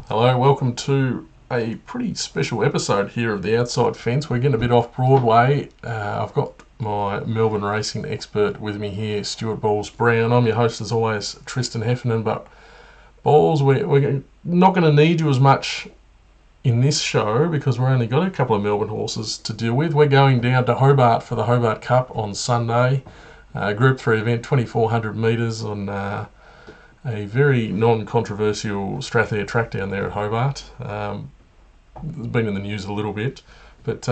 Hello, welcome to a pretty special episode here of the Outside Fence. We're getting a bit off Broadway. I've got my Melbourne racing expert with me here, Stewart Balls Brown. I'm your host as always, Tristan Heffernan, but Balls, we're not going to need you as much in this show because we've only got a couple of Melbourne horses to deal with. We're going down to Hobart for the Hobart Cup on Sunday. Group 3 event, 2,400 metres on a very non-controversial Strathare track down there at Hobart. It's been in the news a little bit. But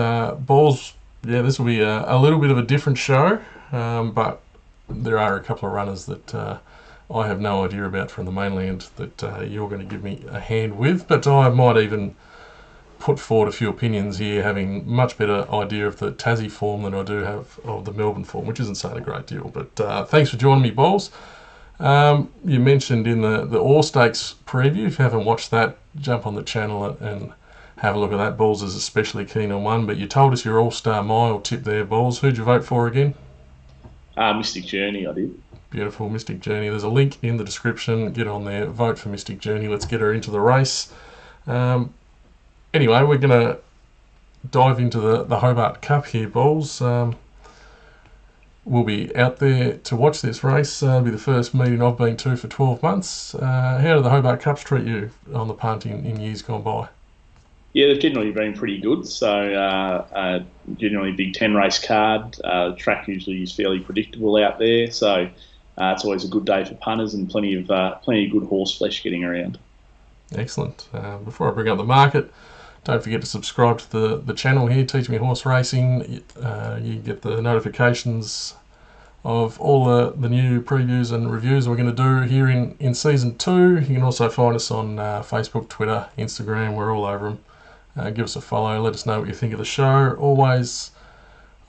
Balls, this will be a little bit of a different show, but there are a couple of runners that I have no idea about from the mainland that you're going to give me a hand with. But I might even put forward a few opinions here, having much better idea of the Tassie form than I do have of the Melbourne form, which isn't saying a great deal. But thanks for joining me, Balls. You mentioned in the All Stakes preview, if you haven't watched that, jump on the channel and have a look at that. Balls is especially keen on one, but you told us your All-Star Mile tip there, Balls. Who'd you vote for again? Mystic Journey, I did. Beautiful, Mystic Journey. There's a link in the description. Get on there, vote for Mystic Journey. Let's get her into the race. Anyway, we're going to dive into the Hobart Cup here, Balls. We'll be out there to watch this race. It'll be the first meeting I've been to for 12 months. How do the Hobart Cups treat you on the punt in years gone by? Yeah, they've generally been pretty good. So generally big 10 race card. The track usually is fairly predictable out there. So it's always a good day for punters and plenty of good horse flesh getting around. Excellent. Before I bring up the market, don't forget to subscribe to the channel here, Teach Me Horse Racing. You get the notifications of all the new previews and reviews we're going to do here in Season 2. You can also find us on Facebook, Twitter, Instagram. We're all over them. Give us a follow. Let us know what you think of the show. There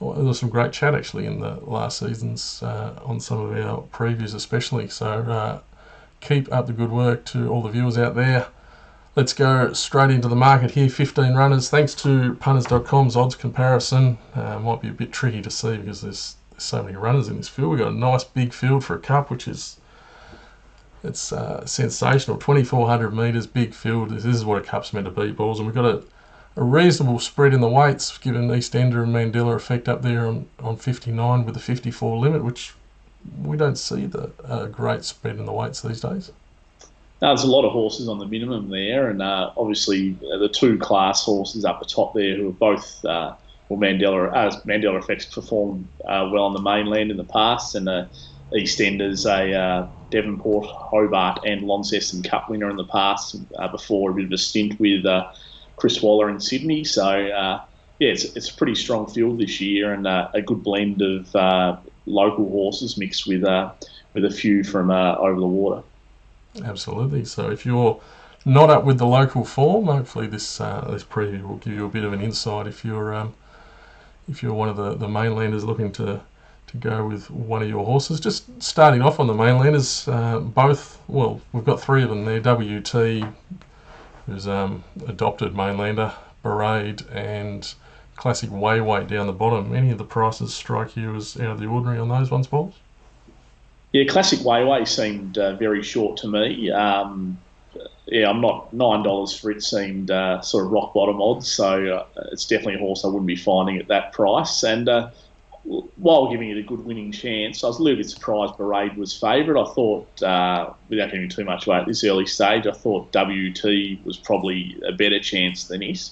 was some great chat actually in the last seasons on some of our previews especially. So keep up the good work to all the viewers out there. Let's go straight into the market here. 15 runners. Thanks to punters.com's odds comparison. Might be a bit tricky to see because there's so many runners in this field. We've got a nice big field for a cup, which is sensational. 2,400 metres, big field. This is what a cup's meant to be, Balls. And we've got a reasonable spread in the weights, given Eastender and Mandela effect up there on 59 with the 54 limit, which we don't see the great spread in the weights these days. There's a lot of horses on the minimum there, and obviously the two class horses up the top there who are both Mandela effects performed well on the mainland in the past, and Eastender's a Devonport, Hobart and Launceston Cup winner in the past before a bit of a stint with Chris Waller in Sydney. So it's a pretty strong field this year, and a good blend of local horses mixed with a few from over the water. Absolutely. So if you're not up with the local form, hopefully this preview will give you a bit of an insight. If you're one of the mainlanders looking to go with one of your horses, just starting off on the mainlanders, we've got three of them there. WT, who's adopted mainlander, Barade, and Classic Wayway down the bottom. Any of the prices strike you as out of the ordinary on those ones, Balls? Yeah, Classic Wayway seemed very short to me. I'm not $9 for it seemed sort of rock bottom odds, so it's definitely a horse I wouldn't be finding at that price. And while giving it a good winning chance, I was a little bit surprised Barade was favourite. I thought, without giving too much away at this early stage, I thought WT was probably a better chance than it.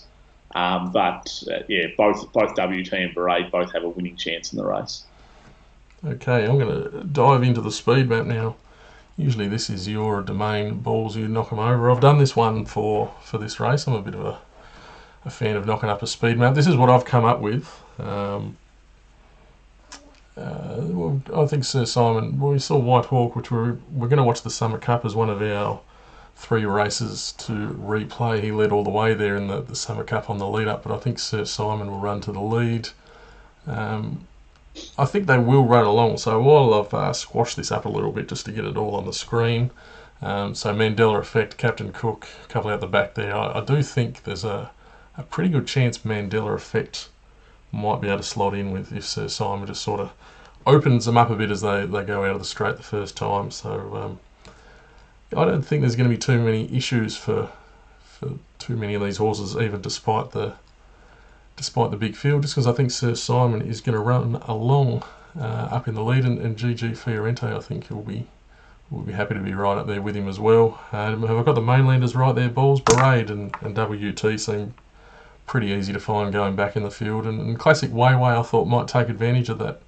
Both WT and Barade both have a winning chance in the race. Okay, I'm going to dive into the speed map now. Usually this is your domain, Balls, you knock them over. I've done this one for this race. I'm a bit of a fan of knocking up a speed map. This is what I've come up with. I think Sir Simon, we saw White Hawk, which we're going to watch the Summer Cup as one of our 3 races to replay. He led all the way there in the Summer Cup on the lead up, but I think Sir Simon will run to the lead. I think they will run along, so while I've squashed this up a little bit just to get it all on the screen, so Mandela effect, Captain Cook, a couple out the back there, I do think there's a pretty good chance Mandela effect might be able to slot in with if Sir Simon just sort of opens them up a bit as they go out of the straight the first time. So I don't think there's going to be too many issues for for too many of these horses, even despite the big field, just because I think Sir Simon is going to run along up in the lead, and GG Fiorente, I think we'll be happy to be right up there with him as well. Have I got the mainlanders right there, Balls? Barade and WT seem pretty easy to find going back in the field, and Classic Wayway I thought might take advantage of that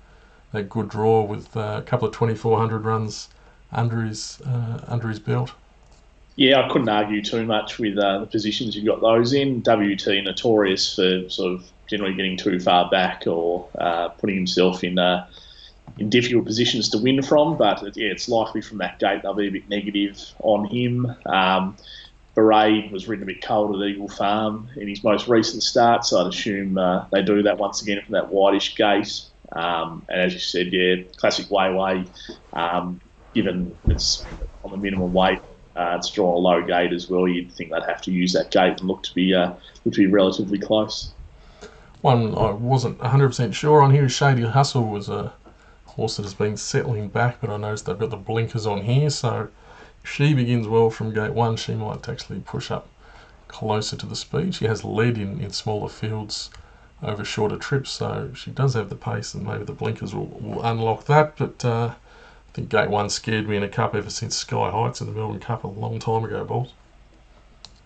good draw with a couple of 2400 runs under his belt. Yeah, I couldn't argue too much with the positions you've got those in. WT notorious for sort of generally getting too far back or putting himself in difficult positions to win from, but it's likely from that gate they'll be a bit negative on him. Barade was ridden a bit cold at Eagle Farm in his most recent start, so I'd assume they do that once again from that whitish gate. And as you said, Classic Wayway, given it's on the minimum weight, it's drawn a low gate as well. You'd think they'd have to use that gate and look to be relatively close. One I wasn't 100% sure on here is Shady Hustle, was a horse that has been settling back, but I noticed they've got the blinkers on here, so if she begins well from gate 1, she might actually push up closer to the speed. She has led in smaller fields over shorter trips, so she does have the pace, and maybe the blinkers will unlock that, but I think gate 1 scared me in a cup ever since Sky Heights in the Melbourne Cup a long time ago, Balls.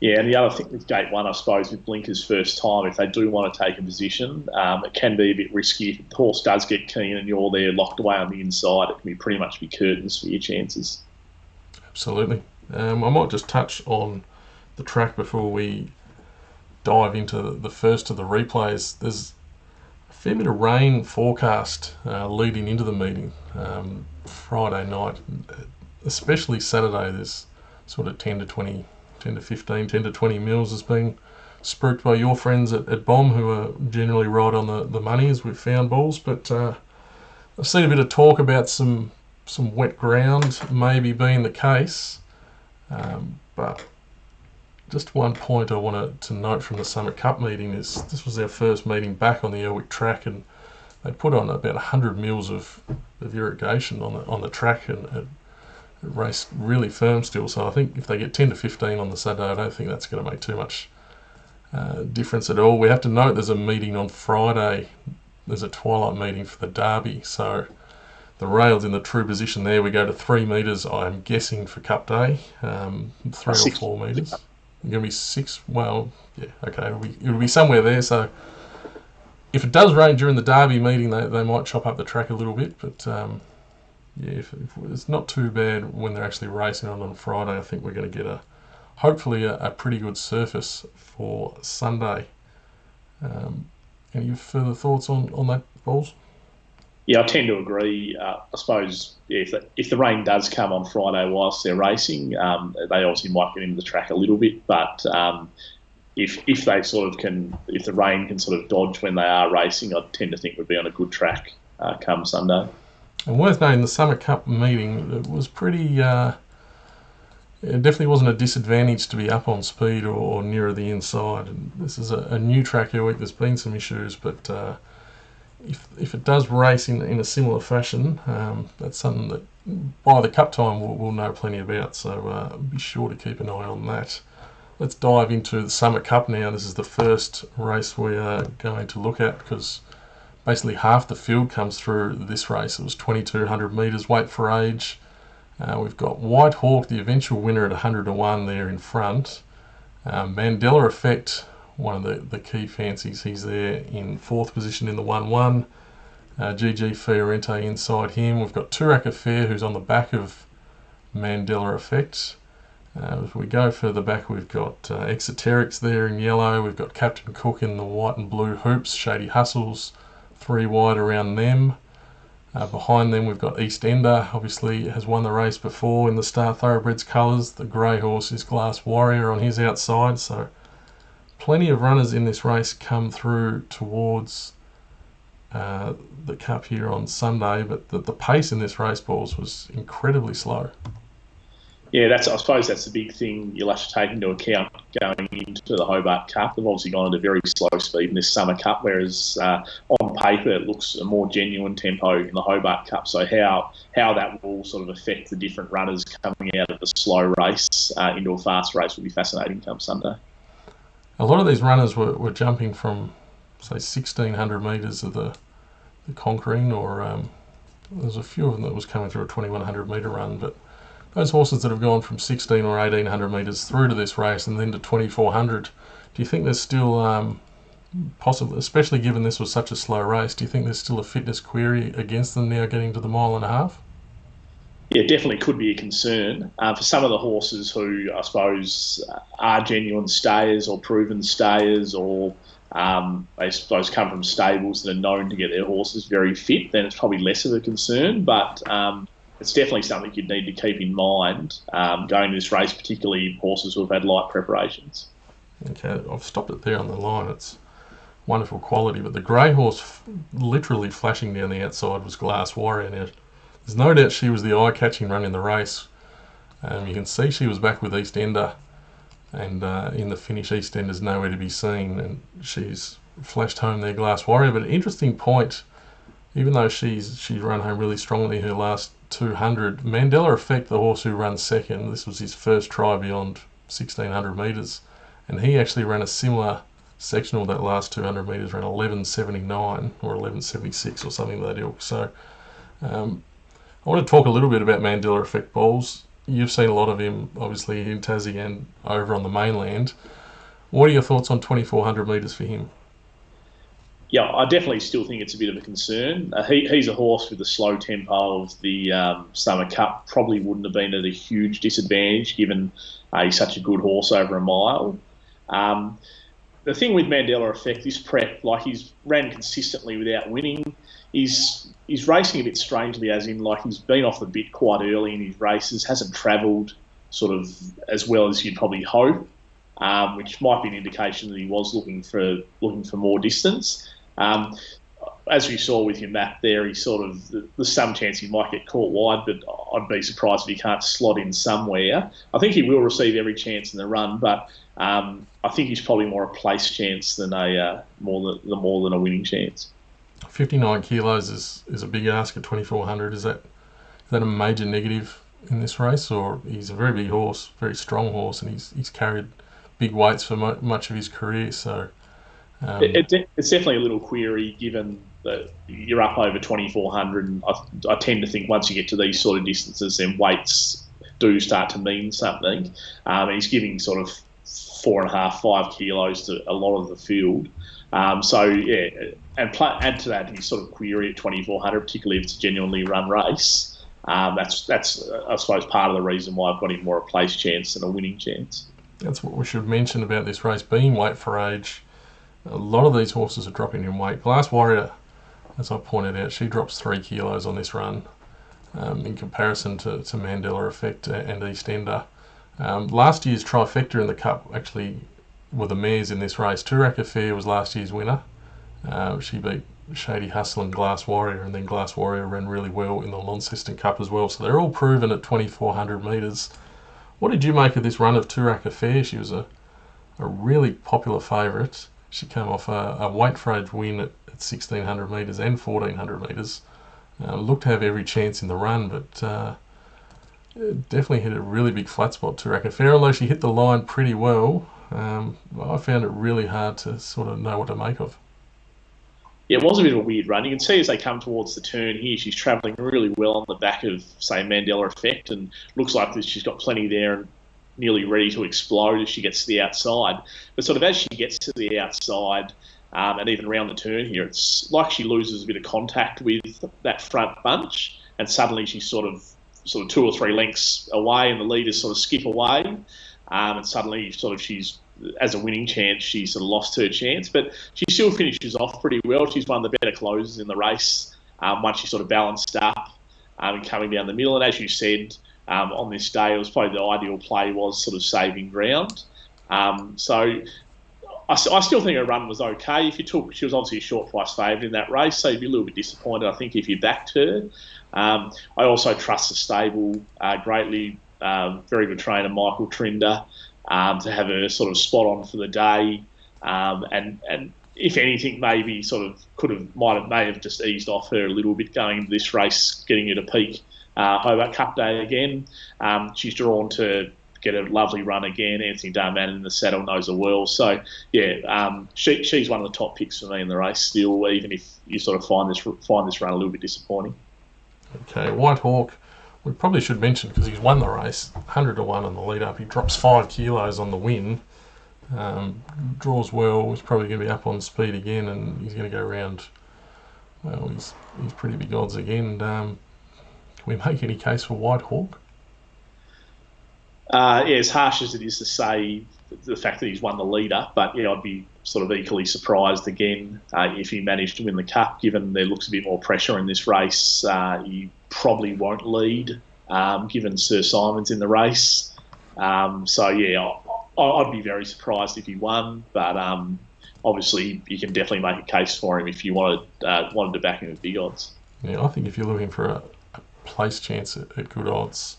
Yeah, and the other thing with gate 1, I suppose, with blinkers first time, if they do want to take a position, it can be a bit risky. If the horse does get keen and you're there locked away on the inside, it can pretty much be curtains for your chances. Absolutely. I might just touch on the track before we dive into the first of the replays. There's a fair bit of rain forecast leading into the meeting Friday night, especially Saturday. There's sort of 10 to 15, 10 to 20 mils has been spruiked by your friends at BOM, who are generally right on the money, as we've found, Balls. But I've seen a bit of talk about some wet ground maybe being the case. But just one point I wanted to note from the Summit Cup meeting is this was our first meeting back on the Elwick track, and they put on about 100 mils of irrigation on the track, and it raced really firm still. So I think if they get 10 to 15 on the Saturday, I don't think that's going to make too much difference at all. We have to note there's a meeting on Friday. There's a twilight meeting for the Derby, so the rail's in the true position there. We go to 3 metres, I'm guessing, for Cup Day. 3 or 4 metres. It's going to be 6. Well, yeah, okay. It'll be somewhere there. So if it does rain during the Derby meeting, they might chop up the track a little bit. But if it's not too bad when they're actually racing on Friday, I think we're going to get hopefully a pretty good surface for Sunday. Any further thoughts on that, Balls? Yeah, I tend to agree. I suppose if the rain does come on Friday whilst they're racing, they obviously might get into the track a little bit. But if they sort of if the rain can sort of dodge when they are racing, I tend to think we'd be on a good track come Sunday. And worth noting, the Summer Cup meeting, it was pretty. It definitely wasn't a disadvantage to be up on speed or nearer the inside. And this is a new track every week. There's been some issues, but if it does race in a similar fashion, that's something that by the Cup time we'll know plenty about. So be sure to keep an eye on that. Let's dive into the Summit Cup now. This is the first race we are going to look at, because basically half the field comes through this race. It was 2,200 metres, weight for age. We've got White Hawk, the eventual winner, at 100 to 1 there in front. Mandela Effect, one of the key fancies. He's there in 4th position in the 1-1. GG Fiorente inside him. We've got Toorak Affair, who's on the back of Mandela Effect. As we go further back, we've got Exoterics there in yellow. We've got Captain Cook in the white and blue hoops. Shady Hustles, 3 wide around them. Behind them, we've got Eastender, obviously has won the race before in the Star Thoroughbreds colours. The grey horse is Glass Warrior on his outside, so plenty of runners in this race come through towards the Cup here on Sunday, but the pace in this race, Balls, was incredibly slow. Yeah, I suppose that's the big thing you'll have to take into account going into the Hobart Cup. They've obviously gone at a very slow speed in this Summer Cup, whereas on paper it looks a more genuine tempo in the Hobart Cup. So how that will sort of affect the different runners coming out of the slow race into a fast race will be fascinating come Sunday. a lot of these runners were jumping from, say, 1,600 metres of the conquering, or there's a few of them that was coming through a 2,100 metre run, but those horses that have gone from 16 or 1,800 metres through to this race and then to 2,400, do you think there's still possible, especially given this was such a slow race, do you think there's still a fitness query against them now getting to the mile and a half? Yeah, definitely could be a concern for some of the horses who I suppose are genuine stayers or proven stayers, or they suppose come from stables that are known to get their horses very fit. Then it's probably less of a concern, but it's definitely something you'd need to keep in mind going to this race, particularly horses who have had light preparations. Okay, I've stopped it there on the line. It's wonderful quality, but the grey horse literally flashing down the outside was Glass Warrior. Now, there's no doubt she was the eye-catching run in the race. You can see she was back with Eastender, and in the finish, Eastender's nowhere to be seen, and she's flashed home there, Glass Warrior. But an interesting point, even though she's run home really strongly her last 200, Mandela Effect, the horse who runs second, this was his first try beyond 1,600 metres, and he actually ran a similar sectional that last 200 metres, ran 11.79 or 11.76 or something of that ilk. So I want to talk a little bit about Mandela Effect Bowls. You've seen a lot of him, obviously, in Tassie and over on the mainland. What are your thoughts on 2,400 metres for him? Yeah, I definitely still think it's a bit of a concern. He's a horse with the slow tempo of the Summer Cup. Probably wouldn't have been at a huge disadvantage given he's such a good horse over a mile. The thing with Mandela Effect, this prep, like he's ran consistently without winning. He's racing a bit strangely, as in like he's been off the bit quite early in his races, hasn't travelled sort of as well as you'd probably hope, which might be an indication that he was looking for more distance. As we saw with your map there, he sort of there's some chance he might get caught wide, but I'd be surprised if he can't slot in somewhere. I think he will receive every chance in the run, but I think he's probably more a place chance than more than a winning chance. 59 kilos is a big ask at 2,400. Is that a major negative in this race, or he's a very big horse, very strong horse, and he's carried big weights for much of his career. So it's definitely a little query given that you're up over 2,400. And I tend to think once you get to these sort of distances, then weights do start to mean something. He's giving sort of 4.5, 5 kilos to a lot of the field. So yeah, and add to that his sort of query at 2,400, particularly if it's a genuinely run race. That's I suppose part of the reason why I've got him more a place chance than a winning chance. That's what we should mention about this race being weight for age. A lot of these horses are dropping in weight. Glass Warrior, as I pointed out, she drops 3 kilos on this run in comparison to Mandela Effect and Eastender. Last year's trifecta in the Cup actually were the mares in this race. Toorak Affair was last year's winner. She beat Shady, Hustle and Glass Warrior, and then Glass Warrior ran really well in the Launceston Cup as well. So they're all proven at 2,400 metres. What did you make of this run of Toorak Affair? She was a really popular favourite. She came off a weight for age win at 1,600 metres and 1,400 metres. Looked to have every chance in the run, but definitely hit a really big flat spot, Toorak Affair. Although she hit the line pretty well, I found it really hard to sort of know what to make of. Yeah, it was a bit of a weird run. You can see as they come towards the turn here, she's travelling really well on the back of, say, Mandela Effect, and looks like that she's got plenty there and nearly ready to explode as she gets to the outside. But sort of as she gets to the outside and even around the turn here, it's like she loses a bit of contact with that front bunch, and suddenly she's sort of 2 or 3 lengths away, and the leaders sort of skip away, and suddenly she's as a winning chance, she sort of lost her chance, but she still finishes off pretty well. She's one of the better closers in the race once she sort of balanced up and coming down the middle. And as you said, on this day, it was probably the ideal play was sort of saving ground. So I still think her run was okay. She was obviously a short price favourite in that race, so you'd be a little bit disappointed, I think, if you backed her. I also trust the stable greatly. Very good trainer, Michael Trinder. To have her sort of spot on for the day, and if anything, maybe may have just eased off her a little bit going into this race, getting her to peak Hobart Cup day again. She's drawn to get a lovely run again. Anthony Darman in the saddle knows her well. So, yeah, she's one of the top picks for me in the race still, even if you sort of find this run a little bit disappointing. Okay, White Hawk, we probably should mention, because he's won the race, 100 to 1 on the lead up. He drops 5 kilos on the win. Draws well. He's probably going to be up on speed again, and he's going to go around. Well, he's pretty big odds again. Can we make any case for White Hawk? Yeah, as harsh as it is to say the fact that he's won the leader, but yeah, I'd be sort of equally surprised again if he managed to win the Cup, given there looks a bit more pressure in this race. He probably won't lead, given Sir Simon's in the race. So yeah, I'd be very surprised if he won, but obviously you can definitely make a case for him if you wanted to back him with big odds. Yeah, I think if you're looking for a place chance at good odds,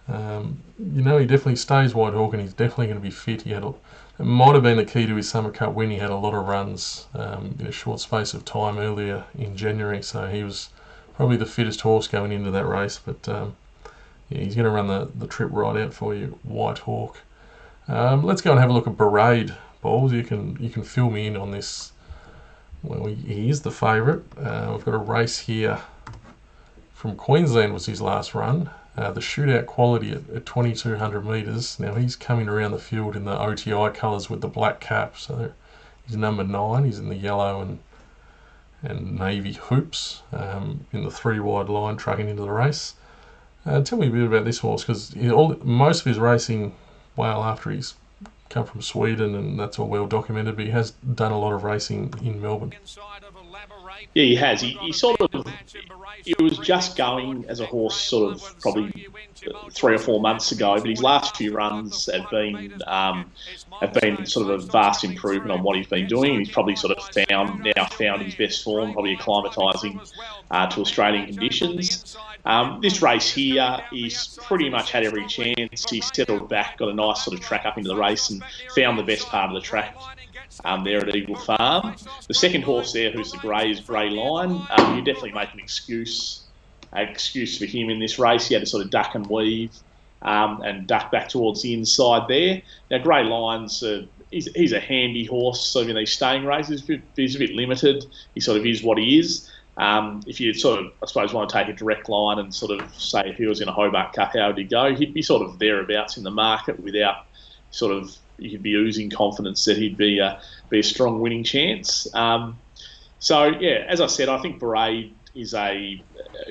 he definitely stays White Hawk, and he's definitely going to be fit. It might have been the key to his Summer Cup win. He had a lot of runs in a short space of time earlier in January, so he was probably the fittest horse going into that race. But yeah, he's going to run the trip right out for you, White Hawk. Let's go and have a look at Barade, Balls. You can fill me in on this. Well, he is the favourite. We've got a race here from Queensland, was his last run. The shootout quality at 2,200 metres. Now he's coming around the field in the OTI colours with the black cap. So he's number 9. He's in the yellow and navy hoops in the 3 wide line trucking into the race. Tell me a bit about this horse, because most of his racing, well, after he's come from Sweden, and that's all well documented, but he has done a lot of racing in Melbourne. Yeah, he has. He sort of, it was just going as a horse sort of probably 3 or 4 months ago, but his last few runs have been sort of a vast improvement on what he's been doing. He's probably sort of found his best form, probably acclimatising to Australian conditions. This race here, he's pretty much had every chance. He settled back, got a nice sort of track up into the race, and found the best part of the track there at Eagle Farm. The second horse there, who's the Grey Line, you definitely make an excuse for him in this race. He had to sort of duck and weave and duck back towards the inside there. Now, Grey Line's he's a handy horse, sort of in these staying races. He's a bit limited. He sort of is what he is. If you sort of, I suppose, want to take a direct line and sort of say if he was in a Hobart Cup, how would he go? He'd be sort of thereabouts in the market without sort of, you could be oozing confidence that he'd be a strong winning chance. So, yeah, as I said, I think Barade is a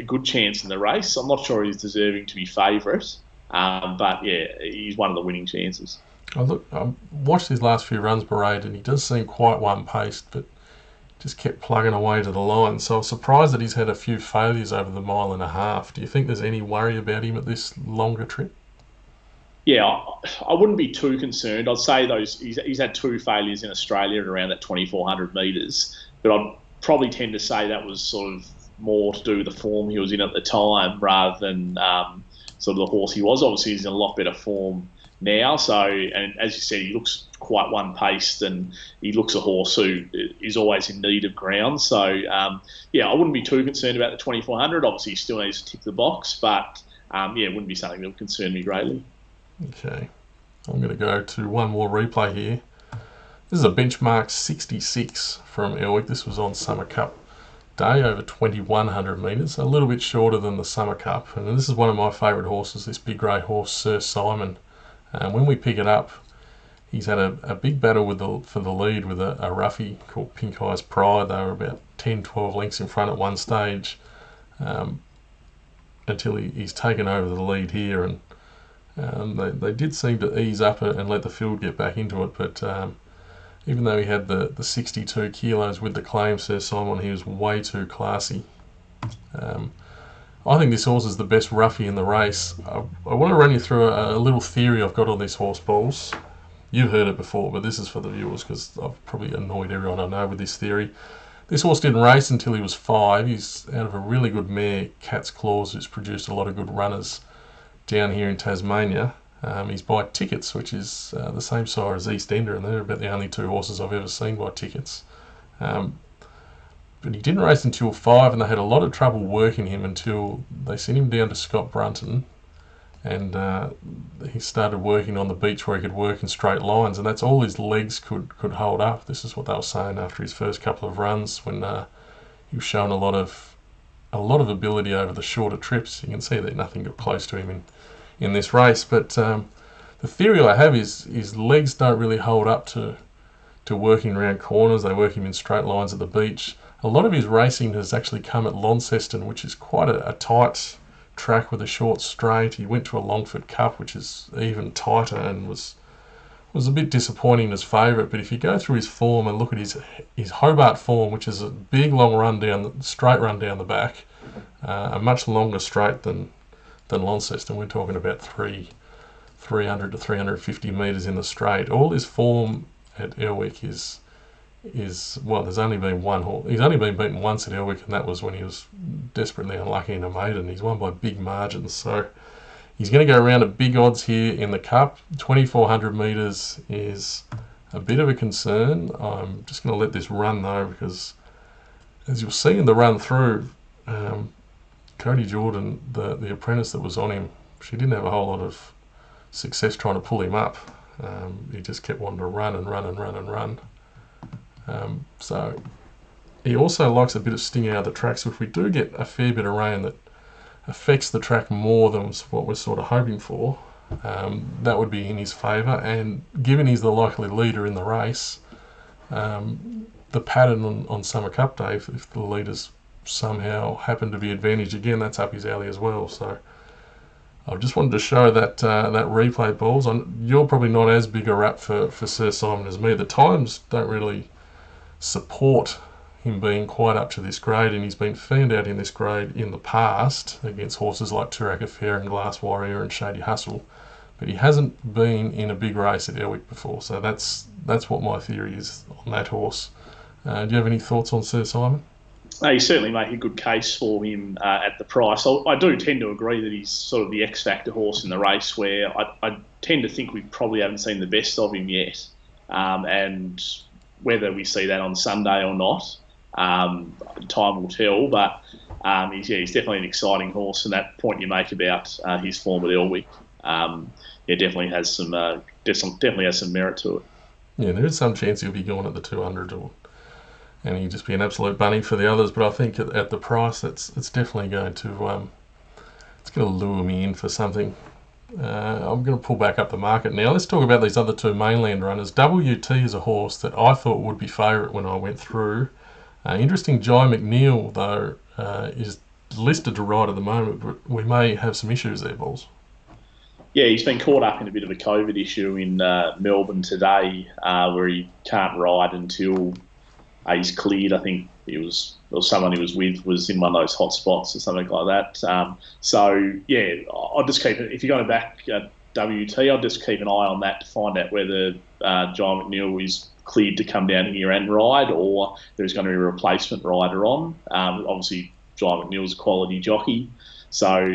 good chance in the race. I'm not sure he's deserving to be favourite, but, yeah, he's one of the winning chances. I watched his last few runs, Barade, and he does seem quite one-paced, but just kept plugging away to the line. So I was surprised that he's had a few failures over the 1.5 miles. Do you think there's any worry about him at this longer trip? Yeah, I wouldn't be too concerned. I'd say he's had 2 failures in Australia at around that 2,400 metres, but I'd probably tend to say that was sort of more to do with the form he was in at the time rather than sort of the horse he was. Obviously, he's in a lot better form now. So, and as you said, he looks quite one-paced, and he looks a horse who is always in need of ground. So, yeah, I wouldn't be too concerned about the 2,400. Obviously, he still needs to tick the box, but yeah, it wouldn't be something that would concern me greatly. Okay, I'm going to go to one more replay here. This is a benchmark 66 from Elwick. This was on Summer Cup day over 2,100 metres, a little bit shorter than the Summer Cup. And this is one of my favourite horses, this big grey horse, Sir Simon. When we pick it up, he's had a big battle for the lead with a roughie called Pink Eyes Pride. They were about 10, 12 lengths in front at one stage until he's taken over the lead here, and they did seem to ease up and let the field get back into it, but even though he had the 62 kilos with the claim, Sir Simon, he was way too classy. I think this horse is the best roughie in the race. I want to run you through a little theory I've got on this horse, Balls. You've heard it before, but this is for the viewers because I've probably annoyed everyone I know with this theory. This horse didn't race until he was 5. He's out of a really good mare, Cat's Claws, who's produced a lot of good runners down here in Tasmania. He's by Tickets, which is the same sire as Eastender, and they're about the only 2 horses I've ever seen by Tickets. But he didn't race until 5, and they had a lot of trouble working him until they sent him down to Scott Brunton, and he started working on the beach where he could work in straight lines, and that's all his legs could hold up. This is what they were saying after his first couple of runs, when he was showing a lot of ability over the shorter trips. You can see that nothing got close to him in this race. But the theory I have is his legs don't really hold up to working around corners. They work him in straight lines at the beach. A lot of his racing has actually come at Launceston, which is quite a tight track with a short straight. He went to a Longford Cup, which is even tighter, and was a bit disappointing as favourite. But if you go through his form and look at his Hobart form, which is a big long straight run down the back, a much longer straight than Launceston. We're talking about 300 to 350 metres in the straight. All his form at Elwick is well, there's only been one horse. He's only been beaten once at Elwick, and that was when he was desperately unlucky in a maiden. He's won by big margins, so he's going to go around at big odds here in the Cup. 2,400 metres is a bit of a concern. I'm just going to let this run though, because as you'll see in the run through, Cody Jordan, the apprentice that was on him, she didn't have a whole lot of success trying to pull him up. He just kept wanting to run and run and run and run. So he also likes a bit of sting out of the track. So if we do get a fair bit of rain that affects the track more than what we're sort of hoping for, that would be in his favour. And given he's the likely leader in the race, the pattern on Summer Cup Day, if the leaders somehow happen to be advantaged again, that's up his alley as well. So I just wanted to show that replay, balls. You're probably not as big a rap for Sir Simon as me. The times don't really support him being quite up to this grade, and he's been found out in this grade in the past against horses like Toorak, Heffernan, Glass Warrior and Shady Hustle, but he hasn't been in a big race at Elwick before. So that's what my theory is on that horse. Do you have any thoughts on Sir Simon? You certainly make a good case for him at the price. I do tend to agree that he's sort of the X-factor horse in the race, where I tend to think we probably haven't seen the best of him yet. And whether we see that on Sunday or not, time will tell. But he's definitely an exciting horse, and that point you make about his form at Elwick, definitely has some merit to it. Yeah, there is some chance he'll be going at the 200 and he'd just be an absolute bunny for the others. But I think at the price, it's definitely going to lure me in for something. I'm going to pull back up the market now. Let's talk about these other two mainland runners. WT is a horse that I thought would be favourite when I went through. Interesting, Jai McNeil though is listed to ride at the moment, but we may have some issues there, Balls. Yeah, he's been caught up in a bit of a COVID issue in Melbourne today, where he can't ride until he's cleared. I think someone he was with was in one of those hot spots or something like that. So yeah, I'll just keep it. If you're going back WT, I'll just keep an eye on that to find out whether John McNeil is cleared to come down here and ride, or there's going to be a replacement rider on. Obviously, John McNeil's a quality jockey, so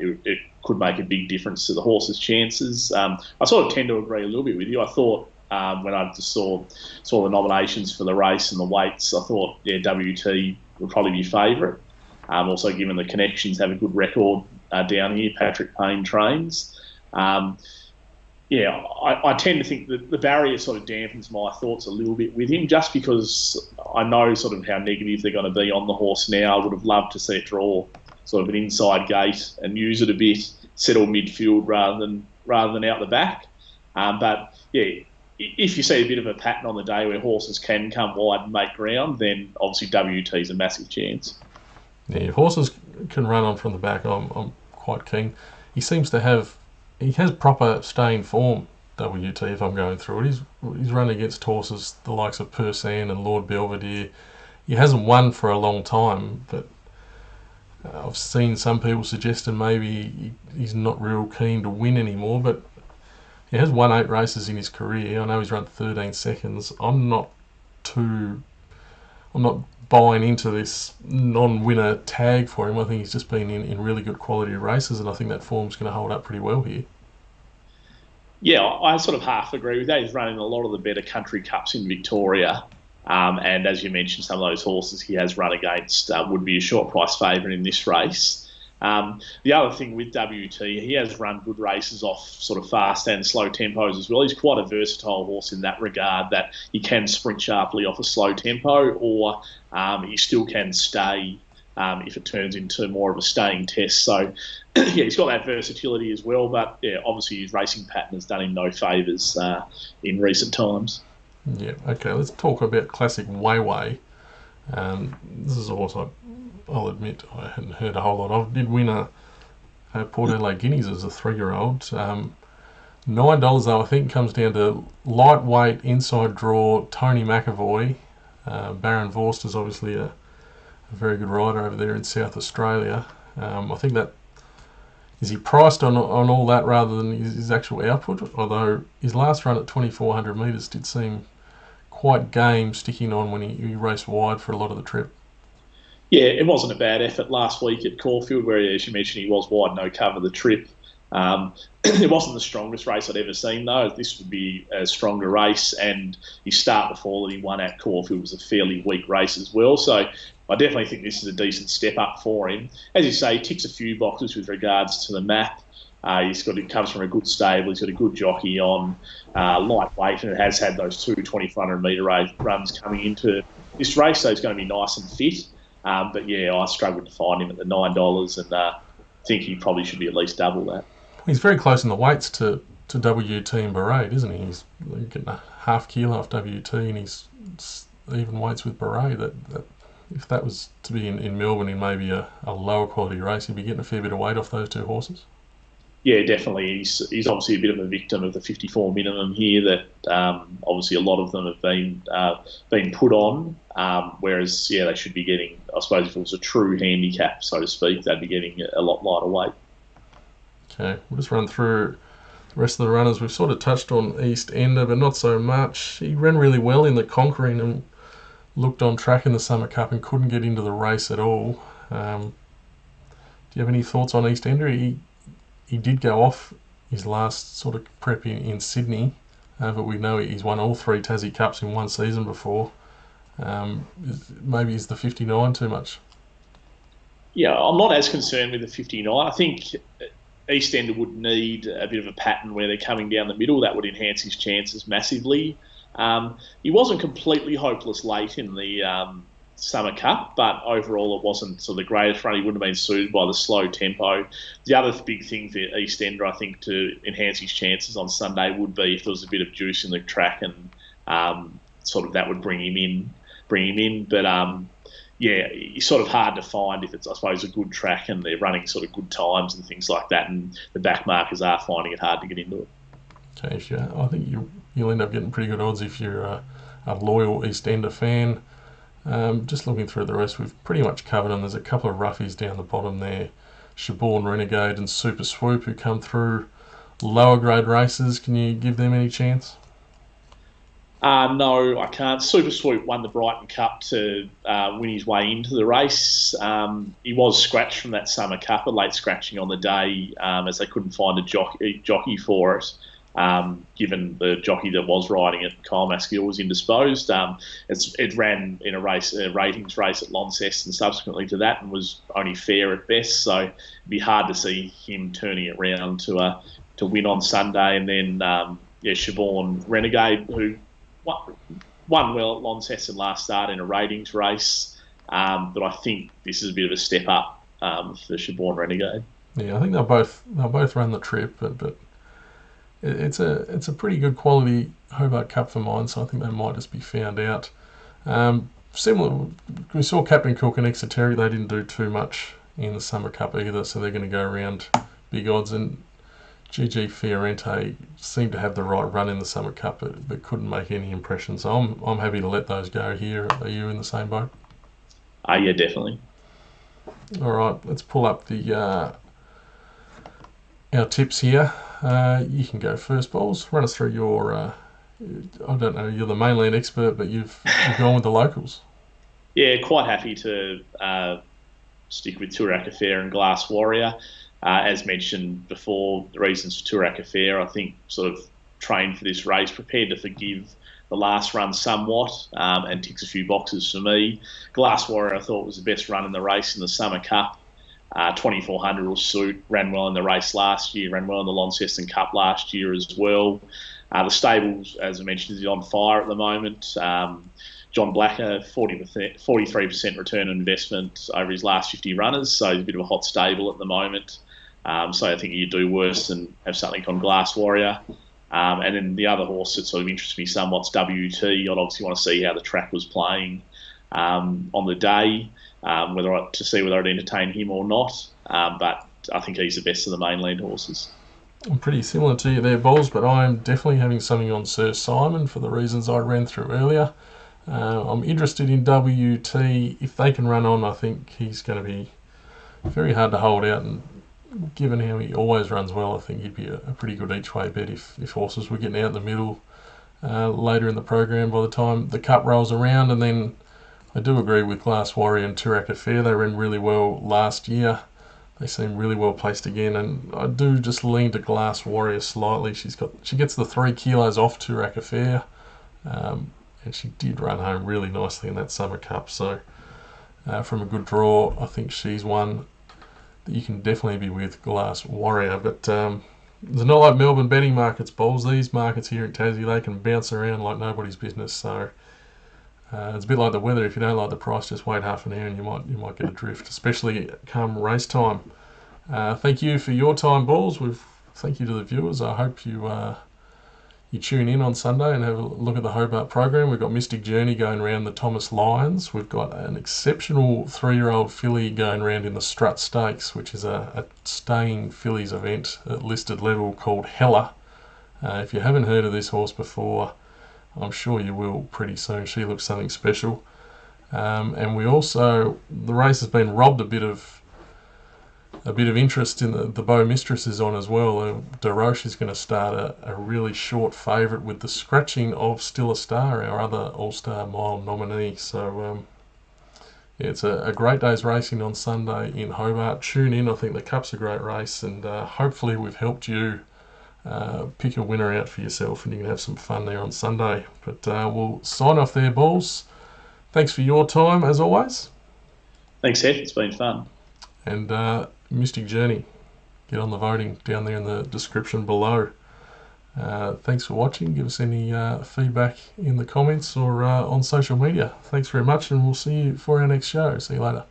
it could make a big difference to the horse's chances. I sort of tend to agree a little bit with you. I thought when I just saw the nominations for the race and the weights, I thought, WT would probably be favourite. Also, given the connections have a good record down here, Patrick Payne trains. I tend to think that the barrier sort of dampens my thoughts a little bit with him, just because I know sort of how negative they're going to be on the horse now. I would have loved to see it draw sort of an inside gate and use it a bit, settle midfield rather than out the back. But yeah, if you see a bit of a pattern on the day where horses can come wide and make ground, then obviously WT is a massive chance. Yeah, if horses can run on from the back, I'm quite keen. He has proper staying form, WT, if I'm going through it. He's run against horses the likes of Persan and Lord Belvedere. He hasn't won for a long time, but I've seen some people suggesting maybe he's not real keen to win anymore, but he has won 8 races in his career. I know he's run 13 seconds. I'm not buying into this non-winner tag for him. I think he's just been in really good quality races, and I think that form's going to hold up pretty well here. Yeah, I sort of half agree with that. He's running a lot of the better country cups in Victoria. And as you mentioned, some of those horses he has run against would be a short price favourite in this race. The other thing with WT, he has run good races off sort of fast and slow tempos as well. He's quite a versatile horse in that regard, that he can sprint sharply off a slow tempo, or he still can stay if it turns into more of a staying test. So, yeah, he's got that versatility as well. But, yeah, obviously his racing pattern has done him no favours in recent times. Yeah, okay, let's talk about classic Wayway. This is a horse I'll admit I hadn't heard a whole lot of. Did win a Port Adelaide Guineas as a 3-year-old. $9 though, I think, comes down to lightweight inside draw Tony McAvoy. Baron Vorst is obviously a very good rider over there in South Australia. I think that is he priced on all that rather than his actual output, although his last run at 2,400 metres did seem quite game, sticking on when he raced wide for a lot of the trip. Yeah, it wasn't a bad effort last week at Caulfield, where, as you mentioned, he was wide, no cover the trip. It wasn't the strongest race I'd ever seen, though. This would be a stronger race, and his start before that he won at Caulfield was a fairly weak race as well. So I definitely think this is a decent step up for him. As you say, he ticks a few boxes with regards to the map. He comes from a good stable. He's got a good jockey on, lightweight, and it has had those two 2,400 metre runs coming into this race, so he's going to be nice and fit. But yeah, I struggled to find him at the $9, and think he probably should be at least double that. He's very close in the weights to WT and Barade, isn't he? He's getting a half kilo off WT, and he's even weights with Barade. That if that was to be in Melbourne in maybe a lower quality race, he'd be getting a fair bit of weight off those two horses. Yeah, definitely. He's obviously a bit of a victim of the 54 minimum here. That obviously a lot of them have been put on. Whereas, yeah, they should be getting. I suppose if it was a true handicap, so to speak, they'd be getting a lot lighter weight. Okay, we'll just run through the rest of the runners. We've sort of touched on Eastender, but not so much. He ran really well in the Conquering and looked on track in the Summer Cup and couldn't get into the race at all. Do you have any thoughts on Eastender? He did go off his last sort of prep in Sydney, but we know he's won all 3 Tassie Cups in one season before. Maybe is the 59 too much? Yeah, I'm not as concerned with the 59. I think Eastender would need a bit of a pattern where they're coming down the middle. That would enhance his chances massively. He wasn't completely hopeless late in the Summer Cup, but overall it wasn't sort of the greatest run. He wouldn't have been suited by the slow tempo. The other big thing for Eastender, I think, to enhance his chances on Sunday would be if there was a bit of juice in the track, and sort of that would bring him in. But yeah, it's sort of hard to find if it's, I suppose, a good track and they're running sort of good times and things like that, and the back markers are finding it hard to get into it. Okay, sure. I think you'll end up getting pretty good odds if you're a loyal Eastender fan. Just looking through the rest, we've pretty much covered them. There's a couple of roughies down the bottom there. Shaborn Renegade and Super Swoop, who come through lower grade races. Can you give them any chance? No, I can't. Super Swoop won the Brighton Cup to win his way into the race. He was scratched from that Summer Cup, a late scratching on the day, as they couldn't find a jockey for it. Given the jockey that was riding it, Kyle Maskill, was indisposed. It ran in a ratings race at Launceston subsequently to that, and was only fair at best. So it'd be hard to see him turning it round to win on Sunday. And then Shaborn Renegade, who won well at Launceston last start in a ratings race, but I think this is a bit of a step up for Shaborn Renegade. Yeah, I think they'll both run the trip, but it's a pretty good quality Hobart Cup for mine, so I think they might just be found out. Similar, we saw Captain Cook and Exoteric. They didn't do too much in the Summer Cup either, so they're going to go around big odds. And GG Fiorente seemed to have the right run in the Summer Cup, but couldn't make any impression. So I'm happy to let those go here. Are you in the same boat? Yeah, definitely. All right, let's pull up the our tips here. You can go first, Balls. Run us through your. I don't know. You're the mainland expert, but you've gone with the locals. Yeah, quite happy to stick with Toorak Affair and Glass Warrior. As mentioned before, the reasons for Toorak Affair, I think, sort of trained for this race, prepared to forgive the last run somewhat, and ticks a few boxes for me. Glass Warrior, I thought, was the best run in the race in the Summer Cup. 2400 will suit. Ran well in the race last year. Ran well in the Launceston Cup last year as well. The stables, as I mentioned, is on fire at the moment. John Blacker, 43% return on investment over his last 50 runners, so he's a bit of a hot stable at the moment. So I think you do worse than have something on Glass Warrior. And then the other horse that sort of interests me somewhat is WT. I'd obviously want to see how the track was playing on the day, to see whether I'd entertain him or not. But I think he's the best of the mainland horses. I'm pretty similar to you there, Balls, but I'm definitely having something on Sir Simon for the reasons I ran through earlier. I'm interested in WT. If they can run on, I think he's going to be very hard to hold out, and given how he always runs well, I think he'd be a pretty good each-way bet if horses were getting out in the middle later in the program by the time the Cup rolls around. And then I do agree with Glass Warrior and Toorak Affair. They ran really well last year. They seem really well placed again, and I do just lean to Glass Warrior slightly. She gets the 3 kilos off Toorak Affair, and she did run home really nicely in that Summer Cup. So from a good draw, I think she's one that you can definitely be with, Glass Warrior. But they're not like Melbourne betting markets, Balls. These markets here in Tassie, they can bounce around like nobody's business. So it's a bit like the weather. If you don't like the price, just wait half an hour and you might get a drift, especially come race time. Thank you for your time, Balls. Thank you to the viewers. I hope you tune in on Sunday and have a look at the Hobart program. We've got Mystic Journey going around the Thomas Lions. We've got an exceptional 3-year-old filly going around in the Strut Stakes, which is a staying fillies event at listed level called Hella. If you haven't heard of this horse before, I'm sure you will pretty soon. She looks something special. And the race has been robbed a bit of interest in the Bow Mistress is on as well. DeRoche is going to start a really short favourite with the scratching of Still a Star, our other All-Star Mile nominee. So it's a great day's racing on Sunday in Hobart. Tune in. I think the Cup's a great race, and hopefully we've helped you pick a winner out for yourself, and you can have some fun there on Sunday. But we'll sign off there, Balls. Thanks for your time, as always. Thanks, Hef. It's been fun. And Mystic Journey, get on the voting down there in the description below. Thanks for watching. Give us any feedback in the comments or on social media. Thanks very much, and we'll see you for our next show. See you later.